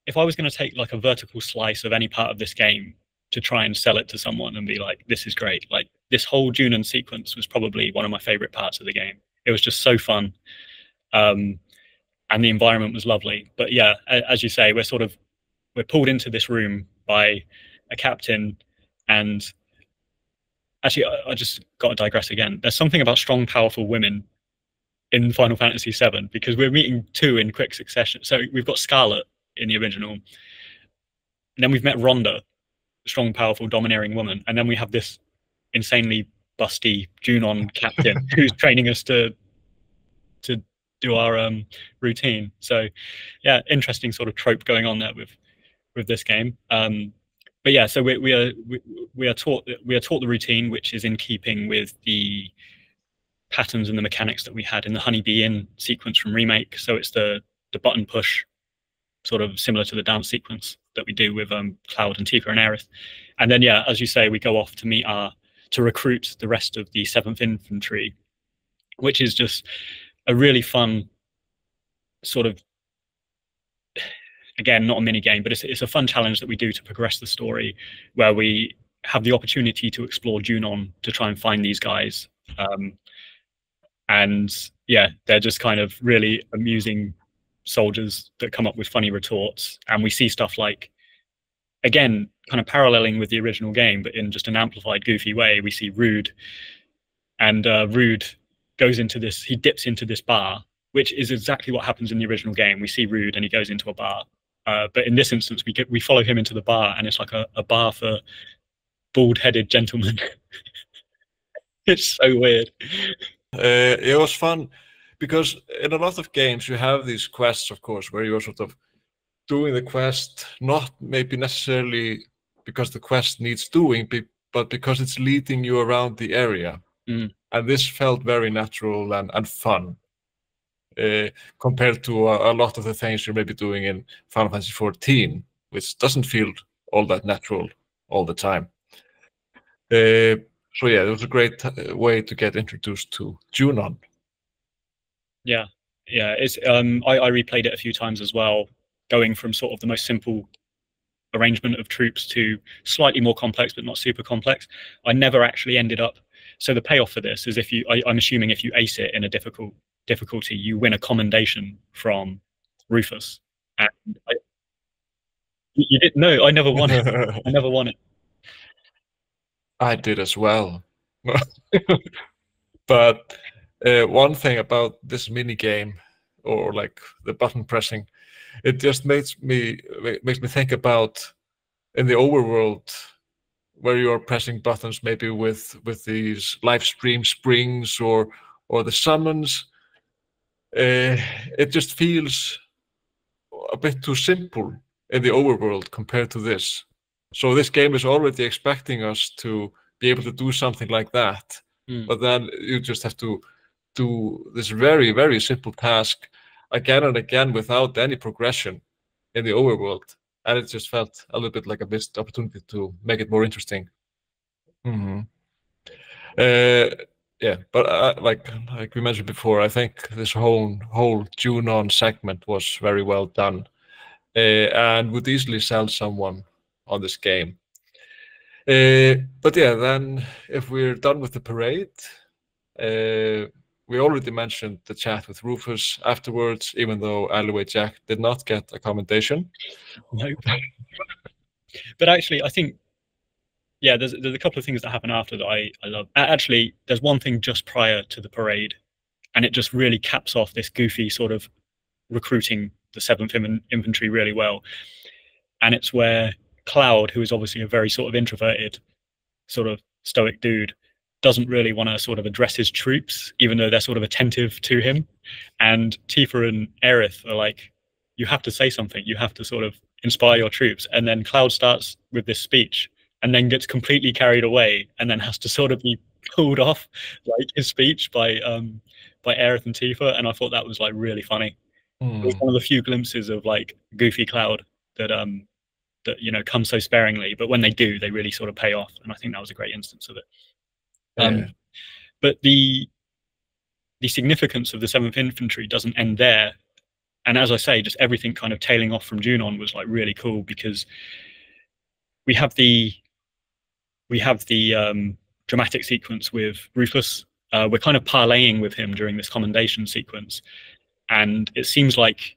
If I was going to take like a vertical slice of any part of this game to try and sell it to someone and be like, this is great, like this whole Junon sequence was probably one of my favorite parts of the game. It was just so fun. And the environment was lovely. But yeah, as you say, we're pulled into this room by a captain. And actually, I just got to digress again. There's something about strong, powerful women in Final Fantasy VII, because we're meeting two in quick succession. So we've got Scarlet in the original, and then we've met Rhonda, strong, powerful, domineering woman, and then we have this insanely busty Junon captain who's training us to do our routine. So yeah, interesting sort of trope going on there with this game. But yeah, so we are taught the routine, which is in keeping with the patterns and the mechanics that we had in the Honeybee Inn sequence from Remake. So it's the button push, sort of similar to the dance sequence that we do with Cloud and Tifa and Aerith. And then yeah, as you say, we go off to recruit the rest of the 7th Infantry, which is just a really fun sort of, again, not a mini game, but it's a fun challenge that we do to progress the story, where we have the opportunity to explore Junon to try and find these guys. And yeah, they're just kind of really amusing soldiers that come up with funny retorts. And we see stuff like, again, kind of paralleling with the original game, but in just an amplified, goofy way. We see Rude, and Rude goes into this, he dips into this bar, which is exactly what happens in the original game. We see Rude and he goes into a bar. But in this instance, we follow him into the bar, and it's like a bar for bald-headed gentlemen. It's so weird. It was fun because in a lot of games you have these quests, of course, where you're sort of doing the quest, not maybe necessarily because the quest needs doing, but because it's leading you around the area. And this felt very natural and fun compared to a lot of the things you're maybe doing in Final Fantasy XIV, which doesn't feel all that natural all the time. So yeah, it was a great way to get introduced to Junon. Yeah, it's I replayed it a few times as well, going from sort of the most simple arrangement of troops to slightly more complex, but not super complex. I never actually ended up. So the payoff for this is I'm assuming if you ace it in a difficulty, you win a commendation from Rufus. And you didn't know. I never won it. I never won it. I did as well. But one thing about this mini game, or like the button pressing, it just makes me think about in the overworld where you are pressing buttons maybe with these live stream springs or the summons. It just feels a bit too simple in the overworld compared to this. So this game is already expecting us to be able to do something like that. But then you just have to do this very, very simple task again and again without any progression in the overworld. And it just felt a little bit like a missed opportunity to make it more interesting. Yeah, but like we mentioned before, I think this whole Junon segment was very well done. and would easily sell someone on this game. But yeah, then if we're done with the parade, we already mentioned the chat with Rufus afterwards, even though Alleyway Jack did not get a commendation. Nope. But actually, I think, yeah, there's a couple of things that happen after that I love. Actually, there's one thing just prior to the parade, and it just really caps off this goofy sort of recruiting the 7th Infantry really well. And it's where Cloud, who is obviously a very sort of introverted, sort of stoic dude, doesn't really want to sort of address his troops, even though they're sort of attentive to him. And Tifa and Aerith are like, you have to say something, you have to sort of inspire your troops. And then Cloud starts with this speech and then gets completely carried away and then has to sort of be pulled off like his speech by Aerith and Tifa. And I thought that was like really funny. It was one of the few glimpses of like goofy Cloud that that, you know, come so sparingly, but when they do, they really sort of pay off. And I think that was a great instance of it. But the significance of the 7th Infantry doesn't end there. And as I say, just everything kind of tailing off from Junon was like really cool, because we have the dramatic sequence with Rufus. We're kind of parlaying with him during this commendation sequence, and it seems like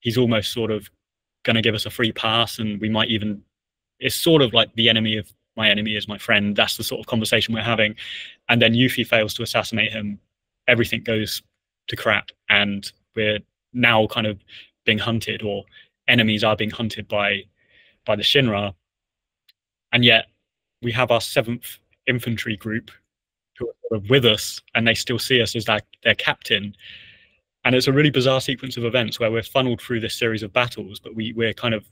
he's almost sort of going to give us a free pass, and we might even, it's sort of like the enemy of my enemy is my friend. That's the sort of conversation we're having. And then Yuffie fails to assassinate him. Everything goes to crap, and we're now kind of being hunted, or enemies are being hunted by the Shinra. And yet we have our 7th Infantry group who are sort of with us, and they still see us as their captain. And it's a really bizarre sequence of events where we're funneled through this series of battles, but we're kind of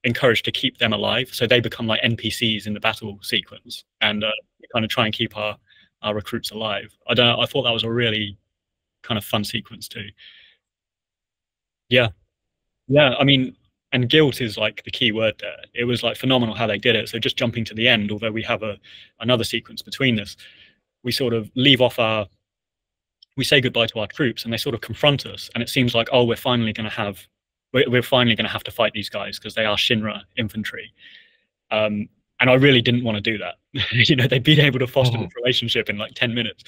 encouraged to keep them alive. So they become like NPCs in the battle sequence, and we kind of try and keep our recruits alive. I don't know, I thought that was a really kind of fun sequence too. Yeah. I mean, and guilt is like the key word there. It was like phenomenal how they did it. So just jumping to the end, although we have another sequence between this, we sort of leave off we say goodbye to our troops, and they sort of confront us, and it seems like, oh, we're finally going to have to fight these guys because they are Shinra infantry. And I really didn't want to do that. You know, they'd been able to foster this relationship in like 10 minutes.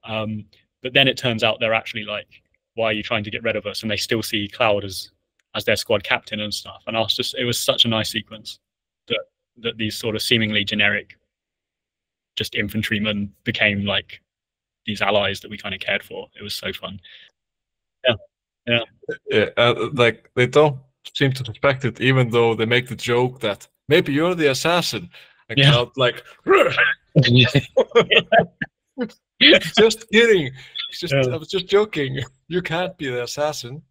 But then it turns out they're actually like, why are you trying to get rid of us? And they still see Cloud as their squad captain and stuff. And it was such a nice sequence that these sort of seemingly generic just infantrymen became like these allies that we kind of cared for. It was so fun. Like they don't seem to suspect it, even though they make the joke that maybe you're the assassin. And Cloud like, just kidding. I was just joking. You can't be the assassin.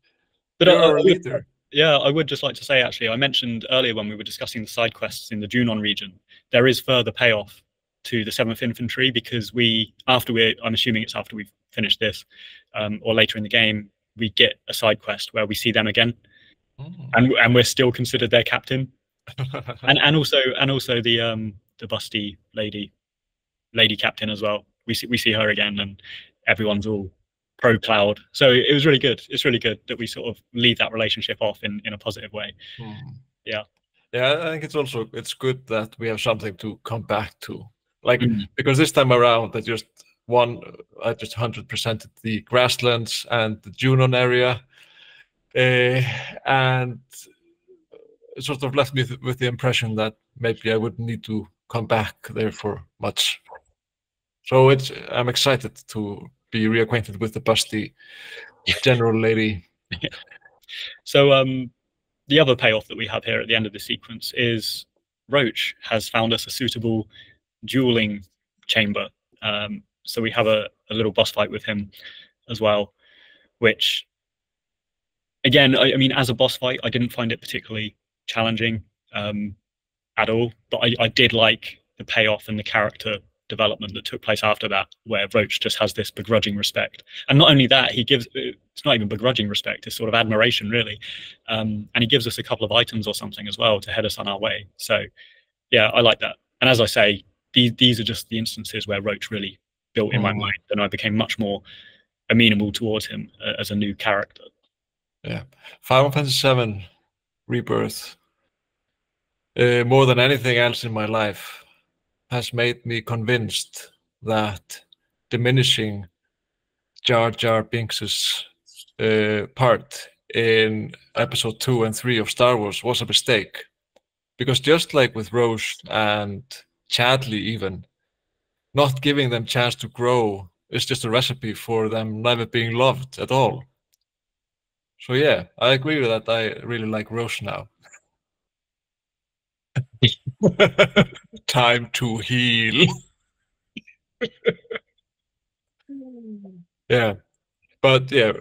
But you're a leader. I would just like to say, actually, I mentioned earlier when we were discussing the side quests in the Junon region, there is further payoff to the 7th Infantry, because I'm assuming it's after we've finished this, or later in the game, we get a side quest where we see them again, and we're still considered their captain, and also the busty lady captain as well. We see her again, and everyone's all pro Cloud. So it was really good. It's really good that we sort of leave that relationship off in a positive way. Yeah, I think it's good that we have something to come back to. Like, because this time around, I just 100%ed the grasslands and the Junon area, and it sort of left me with the impression that maybe I wouldn't need to come back there for much. So I'm excited to be reacquainted with the busty general lady. So the other payoff that we have here at the end of the sequence is Roach has found us a suitable dueling chamber. So we have a little boss fight with him as well, which, again, I mean, as a boss fight, I didn't find it particularly challenging at all, but I did like the payoff and the character development that took place after that, where Roach just has this begrudging respect. And not only that, it's not even begrudging respect, it's sort of admiration, really. And he gives us a couple of items or something as well to head us on our way. So yeah, I like that. And as I say, these are just the instances where Roach really built in my mind, and I became much more amenable towards him as a new character. Yeah, Final Fantasy VII Rebirth, more than anything else in my life, has made me convinced that diminishing Jar Jar Binks's part in episode 2 and 3 of Star Wars was a mistake. Because just like with Roche and Chadley even, not giving them chance to grow is just a recipe for them never being loved at all. So yeah, I agree with that. I really like Roche now. Time to heal. Yeah, but yeah,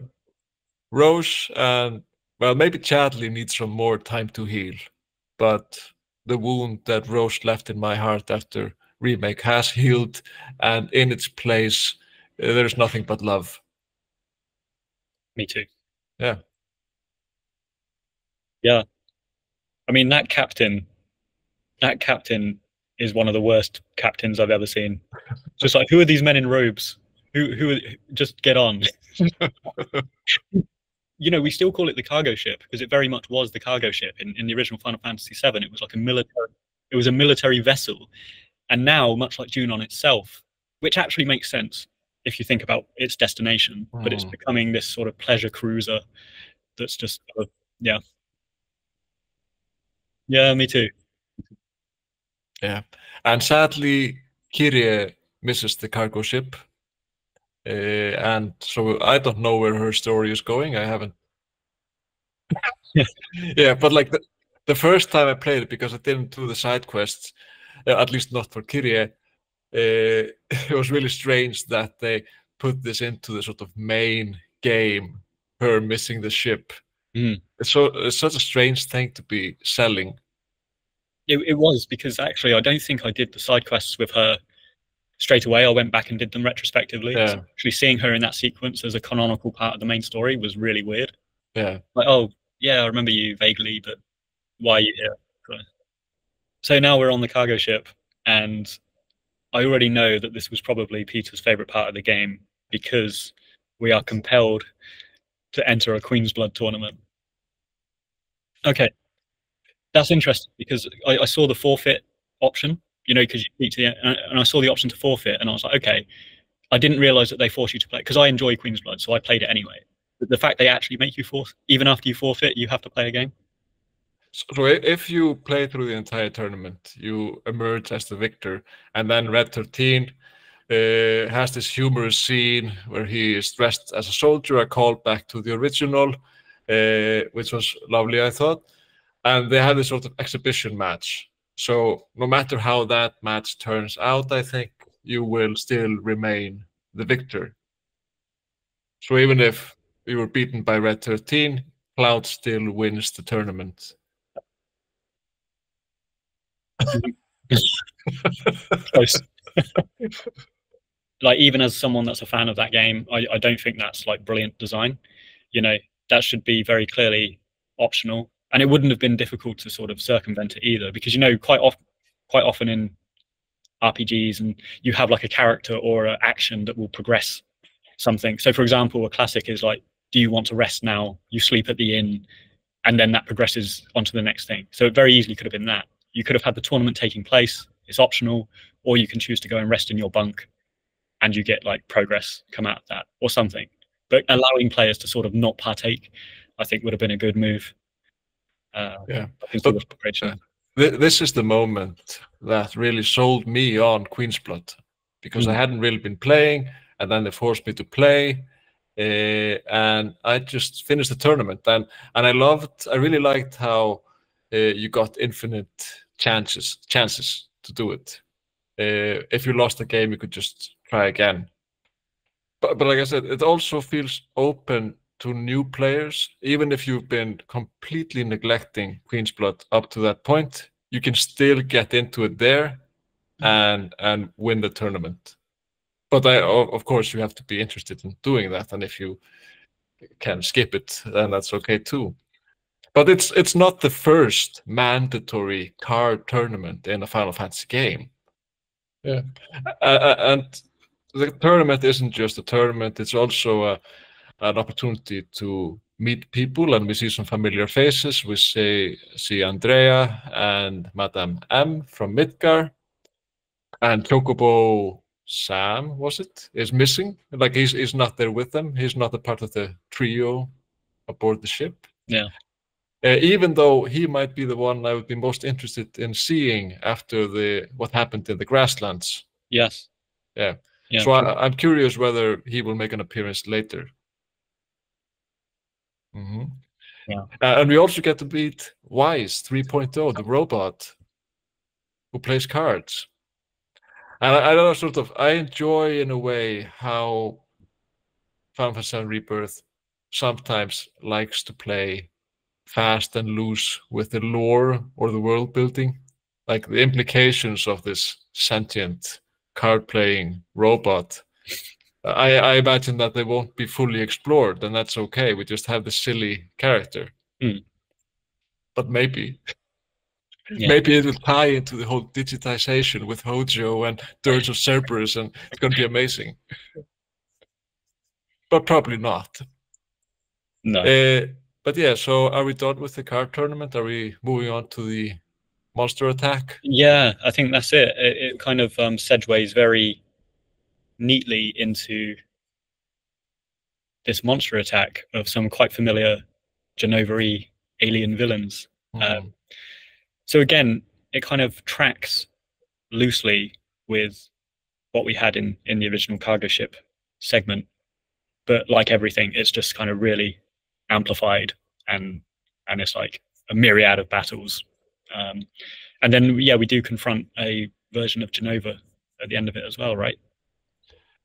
Roche and, well, maybe Chadley needs some more time to heal, but the wound that Roche left in my heart after remake has healed, and in its place, there's nothing but love. Me too. Yeah. Yeah. I mean, that captain is one of the worst captains I've ever seen. Just like, who are these men in robes? Who just get on. You know, we still call it the cargo ship because it very much was the cargo ship in the original Final Fantasy VII. It was like a military vessel, and now, much like Junon itself, which actually makes sense if you think about its destination, but it's becoming this sort of pleasure cruiser that's just yeah. Yeah, me too. Yeah, and sadly, Kyrie misses the cargo ship, and so I don't know where her story is going. I haven't. Yeah, but like the first time I played it, because I didn't do the side quests, at least not for Kyrie, it was really strange that they put this into the sort of main game, her missing the ship. It's such a strange thing to be selling. It was, because actually I don't think I did the side quests with her straight away. I went back and did them retrospectively. Yeah. So actually seeing her in that sequence as a canonical part of the main story was really weird. Yeah. Like, oh yeah, I remember you vaguely, but why are you here? So now we're on the cargo ship, and I already know that this was probably Peter's favorite part of the game, because we are compelled to enter a Queen's Blood tournament. Okay. That's interesting, because I saw the forfeit option, you know, because you speak to the, and I saw the option to forfeit, and I was like, okay, I didn't realize that they force you to play, because I enjoy Queen's Blood, so I played it anyway. But the fact they actually make you force, even after you forfeit, you have to play a game. So if you play through the entire tournament, you emerge as the victor, and then Red 13 has this humorous scene where he is dressed as a soldier, a callback to the original, which was lovely, I thought. And they have this sort of exhibition match. So no matter how that match turns out, I think you will still remain the victor. So even if you were beaten by Red 13, Cloud still wins the tournament. Close. Like, even as someone that's a fan of that game, I don't think that's like brilliant design. You know, that should be very clearly optional. And it wouldn't have been difficult to sort of circumvent it either, because, you know, quite often in RPGs, and you have like a character or an action that will progress something. So, for example, a classic is like, do you want to rest now? You sleep at the inn, and then that progresses onto the next thing. So it very easily could have been that. You could have had the tournament taking place, it's optional, or you can choose to go and rest in your bunk, and you get like progress come out of that or something. But allowing players to sort of not partake, I think, would have been a good move. Yeah, but this is the moment that really sold me on Queen's Blood, because I hadn't really been playing, and then they forced me to play, and I just finished the tournament, and I really liked how you got infinite chances to do it. If you lost the game, you could just try again. But like I said, it also feels open to new players. Even if you've been completely neglecting Queen's Blood up to that point, you can still get into it there and win the tournament. But of course, you have to be interested in doing that, and if you can skip it, then that's okay too. But it's not the first mandatory card tournament in a Final Fantasy game. Yeah, and the tournament isn't just a tournament; it's also an opportunity to meet people, and we see some familiar faces. We see Andrea and Madame M from Midgar, and Chocobo Sam, was it, is missing. Like he's not there with them. He's not a part of the trio aboard the ship. Yeah. Even though he might be the one I would be most interested in seeing after what happened in the grasslands. Yes. Yeah. Yeah. So I'm curious whether he will make an appearance later. Yeah. And we also get to meet Wise 3.0, the robot who plays cards. And I don't know, I enjoy in a way how Final Fantasy VII Rebirth sometimes likes to play fast and loose with the lore or the world building, like the implications of this sentient card playing robot. I imagine that they won't be fully explored, and that's okay. We just have the silly character. But maybe it will tie into the whole digitization with Hojo and Dirge of Cerberus, and it's going to be amazing. But probably not. No. But yeah, so are we done with the card tournament? Are we moving on to the monster attack? Yeah, I think that's it. It kind of segues very neatly into this monster attack of some quite familiar Genova-y alien villains. So again, it kind of tracks loosely with what we had in the original cargo ship segment, but like everything, it's just kind of really amplified, and it's like a myriad of battles. And then we do confront a version of Genova at the end of it as well, right?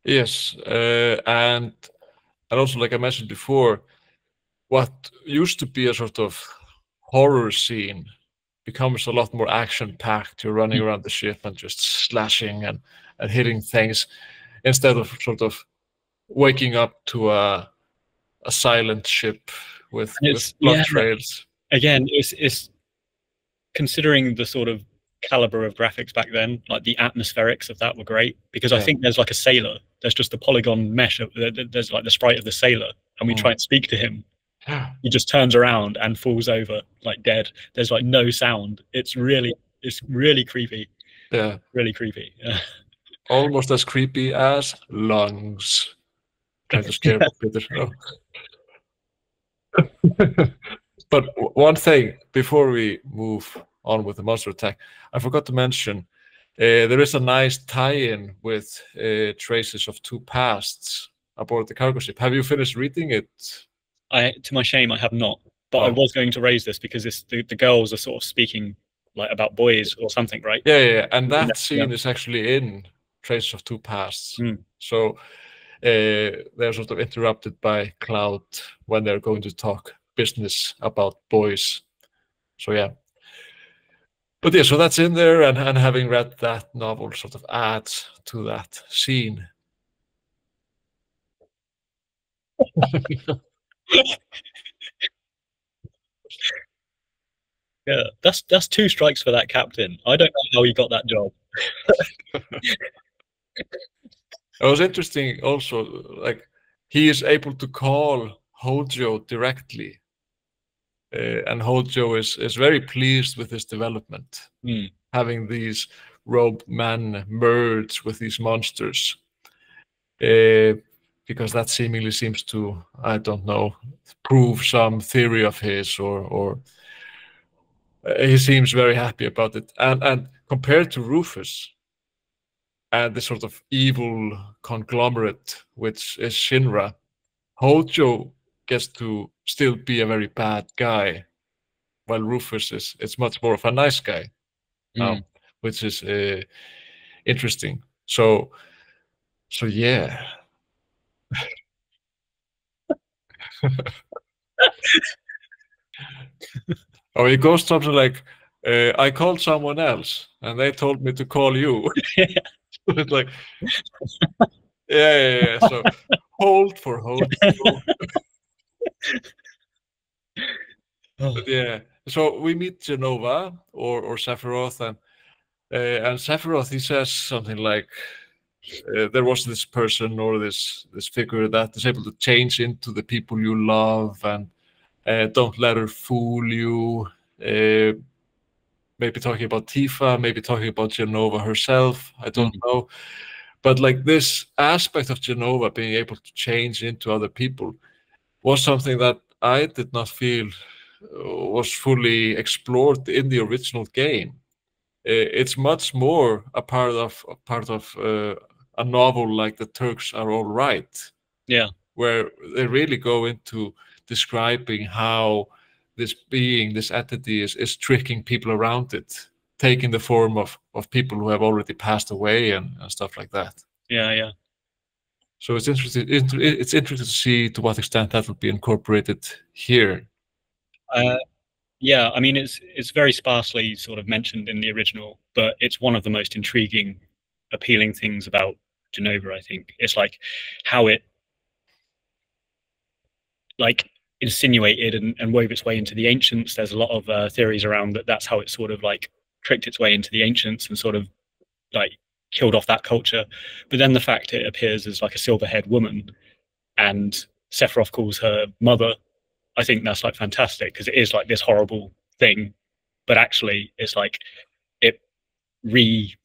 Yes, and also, like I mentioned before, what used to be a sort of horror scene becomes a lot more action-packed. You're running around the ship and just slashing and hitting things, instead of sort of waking up to a silent ship with blood trails. Again, it's considering the sort of caliber of graphics back then, like the atmospherics of that were great, because I think there's like a sailor, there's just a polygon mesh, there's like the sprite of the sailor, and we try and speak to him. He just turns around and falls over like dead. There's like no sound. It's really creepy. Yeah, really creepy. Almost as creepy as lungs. Trying to scare Peter. No. But one thing before we move on with the monster attack, I forgot to mention there is a nice tie-in with traces of two pasts aboard the cargo ship. Have you finished reading it? To my shame, I have not. But I was going to raise this because the girls are sort of speaking like about boys or something, right? Yeah. And that scene is actually in Traces of Two Pasts. So they're sort of interrupted by Cloud when they're going to talk business about boys. So yeah. But yeah, so that's in there, and having read that novel sort of adds to that scene. Yeah, that's 2 strikes for that captain. I don't know how he got that job. It was interesting also, like he is able to call Hojo directly, and Hojo is very pleased with his development, having these robed men merge with these monsters, because that seemingly seems to, I don't know, prove some theory of his, or he seems very happy about it. And compared to Rufus and the sort of evil conglomerate which is Shinra, Hojo gets to still be a very bad guy, while Rufus is much more of a nice guy, which is interesting. So yeah. Oh, it goes something like, I called someone else and they told me to call you. It's like, yeah. So hold for hold. But yeah, so we meet Genova or Sephiroth, and Sephiroth, he says something like, there was this person or this figure that is able to change into the people you love, and don't let her fool you. Maybe talking about Tifa, maybe talking about Jenova herself. I don't know. But like this aspect of Jenova being able to change into other people was something that I did not feel was fully explored in the original game. It's much more a part of a novel like The Turks Are All Right. Yeah. Where they really go into describing how this being, this entity is tricking people around it, taking the form of people who have already passed away and stuff like that. Yeah, yeah. So it's interesting. It's interesting to see to what extent that will be incorporated here. Yeah, I mean, it's very sparsely sort of mentioned in the original, but it's one of the most intriguing, appealing things about Jenova, I think. It's like how it like insinuated and wove its way into the ancients. There's a lot of theories around that's how it sort of like tricked its way into the ancients and sort of like killed off that culture. But then the fact it appears as like a silver-haired woman and Sephiroth calls her mother, I think that's like fantastic, because it is like this horrible thing, but actually it's like it redesigns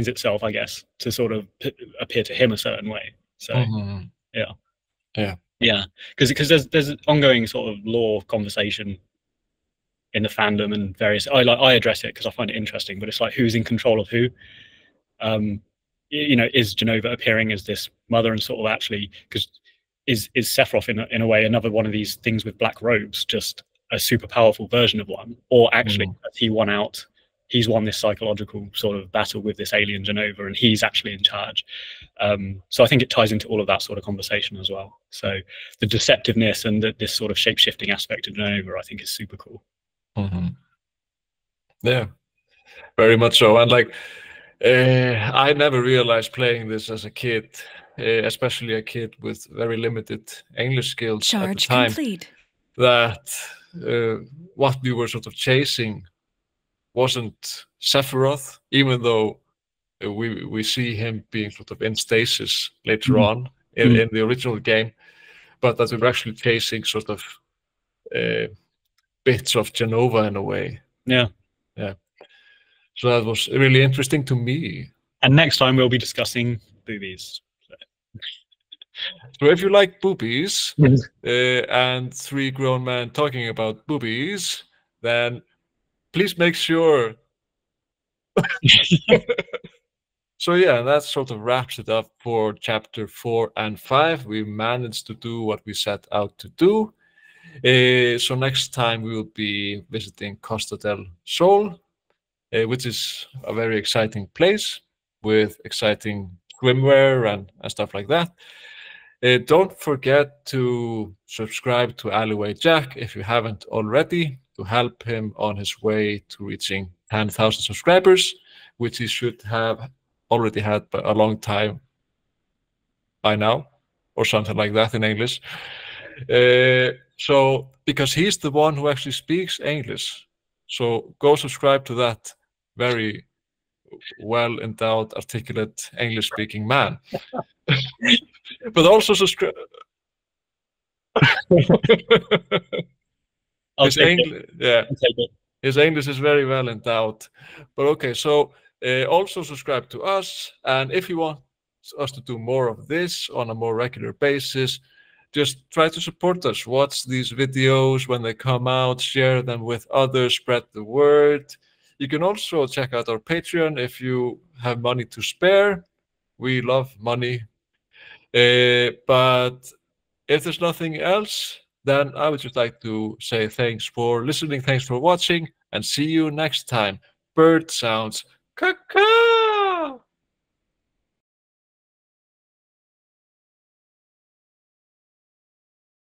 itself, I guess, to sort of appear to him a certain way. So yeah, because there's ongoing sort of lore conversation in the fandom and various. I address it because I find it interesting, but it's like who's in control of who. You know, is Jenova appearing as this mother and sort of actually because is Sephiroth in a way another one of these things with black robes, just a super powerful version of one, or actually he won out. He's won this psychological sort of battle with this alien Jenova, and he's actually in charge. So I think it ties into all of that sort of conversation as well. So the deceptiveness and this sort of shape-shifting aspect of Jenova, I think, is super cool. Yeah, very much so. And like, I never realized playing this as a kid, especially a kid with very limited English skills at the time, that what we were sort of chasing wasn't Sephiroth, even though we see him being sort of in stasis later on in the original game, but that we were actually chasing sort of bits of Jenova in a way. Yeah. So that was really interesting to me. And next time we'll be discussing boobies. So if you like boobies and three grown men talking about boobies, then please make sure. So yeah, that sort of wraps it up for chapter 4 and 5. We managed to do what we set out to do. So next time we will be visiting Costa del Sol, which is a very exciting place with exciting swimwear and stuff like that. Don't forget to subscribe to Alleyway Jack if you haven't already, to help him on his way to reaching 10,000 subscribers, which he should have already had a long time by now, or something like that in English. So, because he's the one who actually speaks English. So go subscribe to that very well-endowed, articulate, English-speaking man. But also subscribe. His English is very well endowed. But okay, so also subscribe to us, and if you want us to do more of this on a more regular basis, just try to support us. Watch these videos when they come out, share them with others, spread the word. You can also check out our Patreon if you have money to spare. We love money. But if there's nothing else, then I would just like to say thanks for listening, thanks for watching, and see you next time. Bird sounds. Caw-caw!